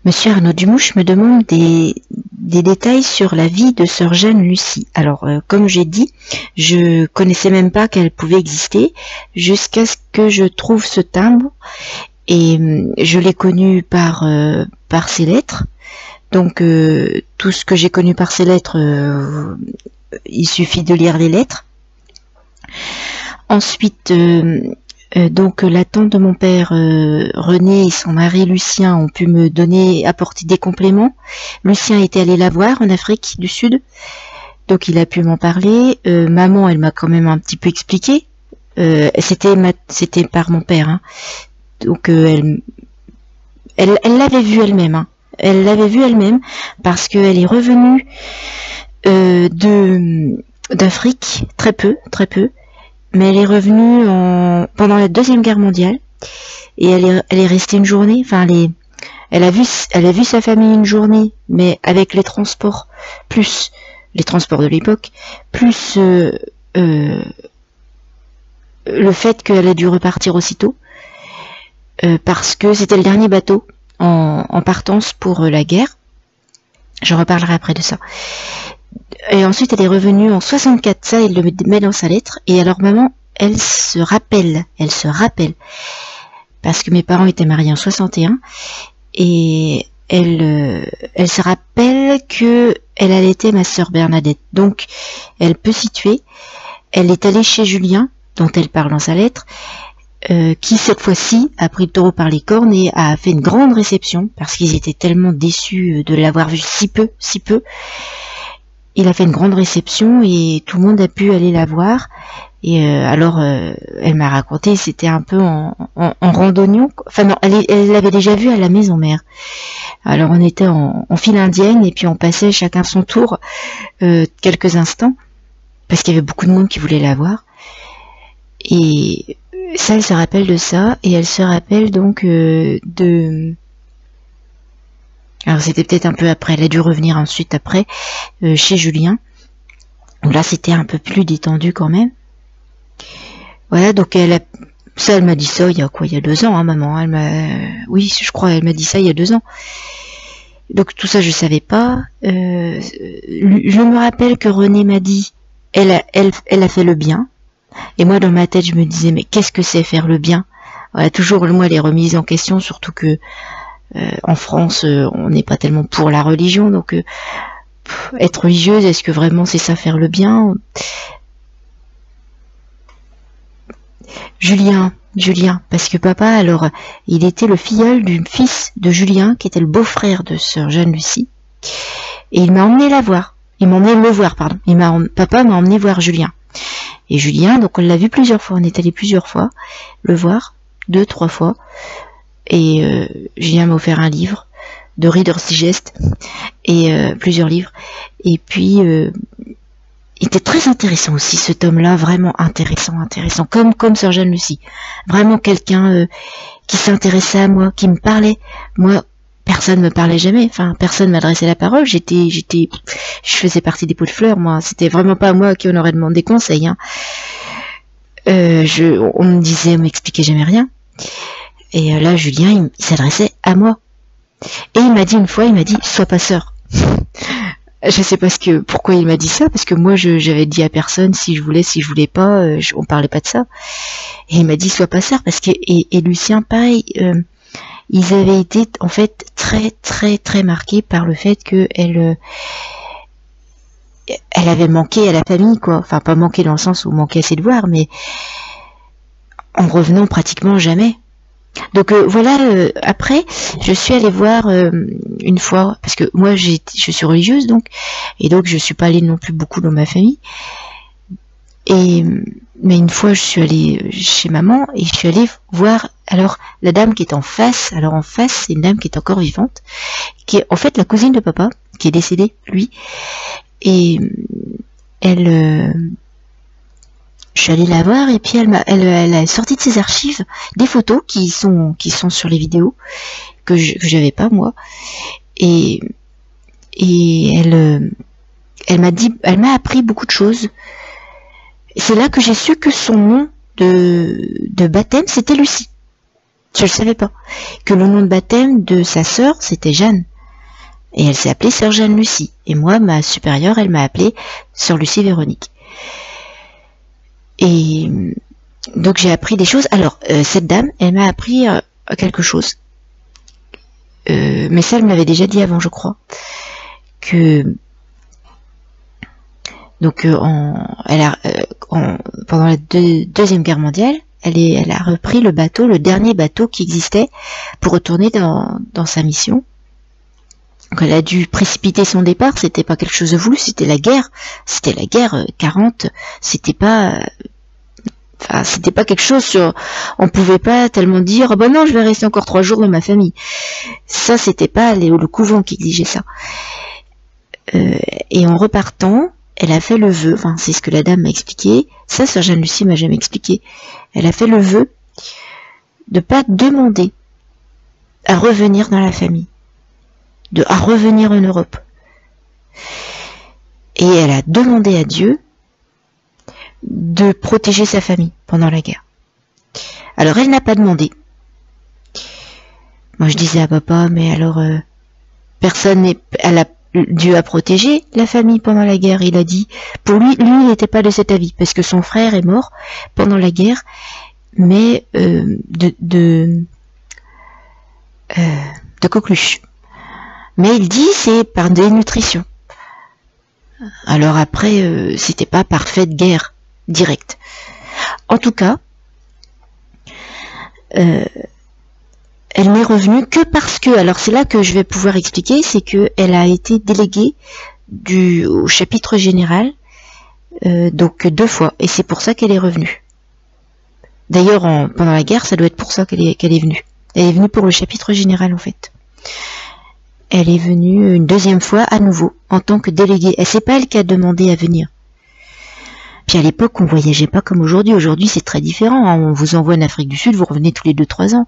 Monsieur Arnaud Dumouche me demande des détails sur la vie de sœur Jeanne Lucie. Alors, comme j'ai dit, je connaissais même pas qu'elle pouvait exister jusqu'à ce que je trouve ce timbre. Et je l'ai connue par ses lettres. Donc, tout ce que j'ai connu par ses lettres, il suffit de lire les lettres. Ensuite, donc la tante de mon père, René, et son mari Lucien ont pu me apporter des compléments. Lucien était allé la voir en Afrique du Sud, donc il a pu m'en parler. Maman, elle m'a quand même un petit peu expliqué. C'était par mon père, hein. Donc elle l'avait vu elle-même, hein. Elle l'avait vu elle-même parce qu'elle est revenue d'Afrique très peu. Mais elle est revenue pendant la Deuxième Guerre mondiale et elle est restée une journée. Enfin, elle a vu sa famille une journée, mais avec les transports, plus les transports de l'époque, plus le fait qu'elle ait dû repartir aussitôt, parce que c'était le dernier bateau en partance pour la guerre. Je reparlerai après de ça. Et ensuite, elle est revenue en 64, ça, il le met dans sa lettre. Et alors, maman, elle se rappelle, parce que mes parents étaient mariés en 61, et elle se rappelle que elle allaitait ma sœur Bernadette. Donc, elle peut situer. Elle est allée chez Julien, dont elle parle dans sa lettre, qui cette fois-ci a pris le taureau par les cornes et a fait une grande réception, parce qu'ils étaient tellement déçus de l'avoir vue si peu. Il a fait une grande réception et tout le monde a pu aller la voir. Et alors, elle m'a raconté, c'était un peu en randonnion. Enfin non, elle l'avait déjà vue à la maison mère. Alors on était en file indienne et puis on passait chacun son tour quelques instants parce qu'il y avait beaucoup de monde qui voulait la voir. Et ça, elle se rappelle de ça et elle se rappelle donc alors c'était peut-être un peu après, elle a dû revenir ensuite après chez Julien. Là c'était un peu plus détendu quand même. Voilà, donc elle m'a dit ça il y a 2 ans, hein, maman. Oui, je crois, elle m'a dit ça il y a 2 ans. Donc tout ça je savais pas. Je me rappelle que René m'a dit, elle a fait le bien. Et moi dans ma tête je me disais mais qu'est-ce que c'est faire le bien? Voilà, toujours moi les remises en question, surtout que en France, on n'est pas tellement pour la religion, donc être religieuse, est-ce que vraiment c'est ça faire le bien? Julien, parce que papa, alors, il était le filleul du fils de Julien, qui était le beau-frère de sœur Jeanne Lucie, et il m'a emmené la voir. Il m'a emmené le voir, pardon. Papa m'a emmené voir Julien. Et Julien, donc on l'a vu plusieurs fois, on est allé plusieurs fois le voir, 2, 3 fois. Et Julien m'a offert un livre de Reader's Digest et plusieurs livres. Et puis il était très intéressant aussi ce tome-là, vraiment intéressant, comme Sœur Jeanne Lucie. Vraiment quelqu'un qui s'intéressait à moi, qui me parlait. Moi, personne me parlait jamais. Enfin, personne m'adressait la parole. Je faisais partie des pots de fleurs. Moi, c'était vraiment pas moi qui on aurait demandé conseil. Hein. On m'expliquait jamais rien. Et là, Julien, il s'adressait à moi. Et il m'a dit une fois, sois pas sœur. Je sais pas pourquoi il m'a dit ça, parce que moi, j'avais dit à personne si je voulais pas, on parlait pas de ça. Et il m'a dit, sois pas sœur, parce que, et Lucien, pareil, ils avaient été, en fait, très, très, très marqués par le fait qu'elle avait manqué à la famille, quoi. Enfin, pas manqué dans le sens où manqué à ses devoirs, mais en revenant pratiquement jamais. Donc voilà, après, je suis allée voir une fois, parce que moi je suis religieuse donc, et donc je suis pas allée non plus beaucoup dans ma famille. Mais une fois je suis allée chez maman et je suis allée voir alors la dame qui est en face. Alors en face c'est une dame qui est encore vivante, qui est en fait la cousine de papa, qui est décédée lui, et je suis allée la voir et puis elle a sorti de ses archives des photos qui sont sur les vidéos que j'avais pas moi, et elle m'a appris beaucoup de choses. C'est là que j'ai su que son nom de baptême c'était Lucie. Je le savais pas. Que le nom de baptême de sa sœur, c'était Jeanne. Et elle s'est appelée sœur Jeanne Lucie. Et moi, ma supérieure, elle m'a appelée sœur Lucie Véronique. Et donc j'ai appris des choses. Alors, cette dame, elle m'a appris quelque chose. Mais ça, elle m'avait déjà dit avant, je crois. Que donc pendant la Deuxième Guerre mondiale, elle a repris le bateau, le dernier bateau qui existait, pour retourner dans sa mission. Donc elle a dû précipiter son départ, c'était pas quelque chose de voulu, c'était la guerre 40, c'était pas quelque chose sur, on pouvait pas tellement dire, bah non, je vais rester encore 3 jours dans ma famille. Ça, c'était pas le couvent qui exigeait ça. Et en repartant, elle a fait le vœu, enfin, c'est ce que la dame m'a expliqué, ça, sœur Jeanne Lucie m'a jamais expliqué. Elle a fait le vœu de pas demander à revenir dans la famille, à revenir en Europe. Et elle a demandé à Dieu de protéger sa famille pendant la guerre. Alors elle n'a pas demandé. Moi je disais à papa, mais alors personne n'est, Dieu a protégé la famille pendant la guerre. Il a dit, pour lui il n'était pas de cet avis parce que son frère est mort pendant la guerre, mais de coqueluche. Mais il dit c'est par dénutrition. Alors après, c'était pas parfaite guerre directe. En tout cas, elle n'est revenue que parce que, alors c'est là que je vais pouvoir expliquer, c'est que elle a été déléguée au chapitre général, donc 2 fois, et c'est pour ça qu'elle est revenue. D'ailleurs, pendant la guerre, ça doit être pour ça qu'elle est venue. Elle est venue pour le chapitre général en fait. Elle est venue une 2e fois à nouveau en tant que déléguée. Et c'est pas elle qui a demandé à venir. Puis à l'époque, on voyageait pas comme aujourd'hui. Aujourd'hui, c'est très différent. Hein. On vous envoie en Afrique du Sud, vous revenez tous les 2-3 ans.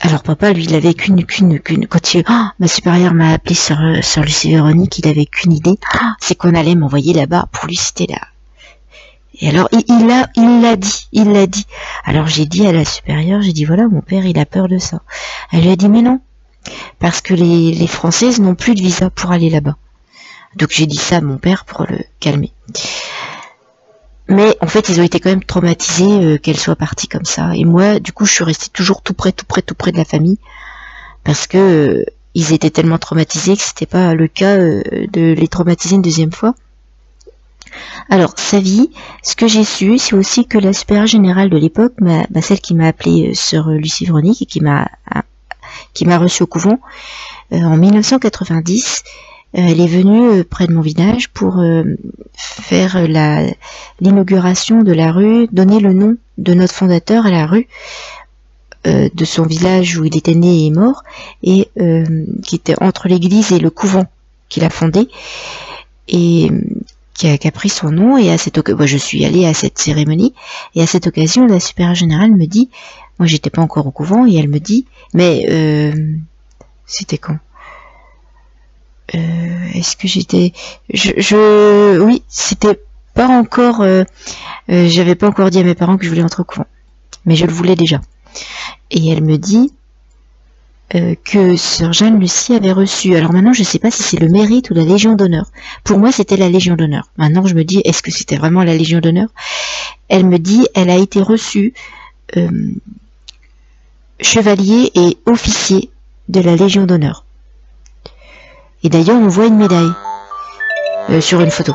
Alors papa, lui, il avait quand ma supérieure m'a appelé sur Lucie Véronique, il avait qu'une idée, c'est qu'on allait m'envoyer là-bas. Pour lui, c'était là. Et alors, il l'a dit. Alors j'ai dit à la supérieure, j'ai dit voilà, mon père, il a peur de ça. Elle lui a dit mais non. Parce que les Françaises n'ont plus de visa pour aller là-bas. Donc j'ai dit ça à mon père pour le calmer. Mais en fait, ils ont été quand même traumatisés qu'elle soit partie comme ça. Et moi, du coup, je suis restée toujours tout près de la famille. Parce que ils étaient tellement traumatisés que c'était pas le cas de les traumatiser une 2e fois. Alors, sa vie, ce que j'ai su, c'est aussi que la supérieure générale de l'époque, celle qui m'a appelée sœur Lucie Véronique et qui m'a reçue au couvent, en 1990, elle est venue près de mon village pour faire l'inauguration de la rue, donner le nom de notre fondateur à la rue de son village où il était né et mort, et qui était entre l'église et le couvent qu'il a fondé, et qui a pris son nom. Et à cette occasion, je suis allée à cette cérémonie, et à cette occasion, la supérieure générale me dit, moi j'étais pas encore au couvent, et elle me dit, mais c'était quand? Est-ce que j'étais, oui, c'était pas encore, j'avais pas encore dit à mes parents que je voulais entrer au couvent, mais je le voulais déjà. Et elle me dit que sœur Jeanne Lucie avait reçu, alors maintenant je sais pas si c'est le mérite ou la Légion d'honneur. Pour moi c'était la Légion d'honneur. Maintenant je me dis, est-ce que c'était vraiment la Légion d'honneur? Elle me dit, elle a été reçue chevalier et officier de la Légion d'honneur. Et d'ailleurs on voit une médaille sur une photo.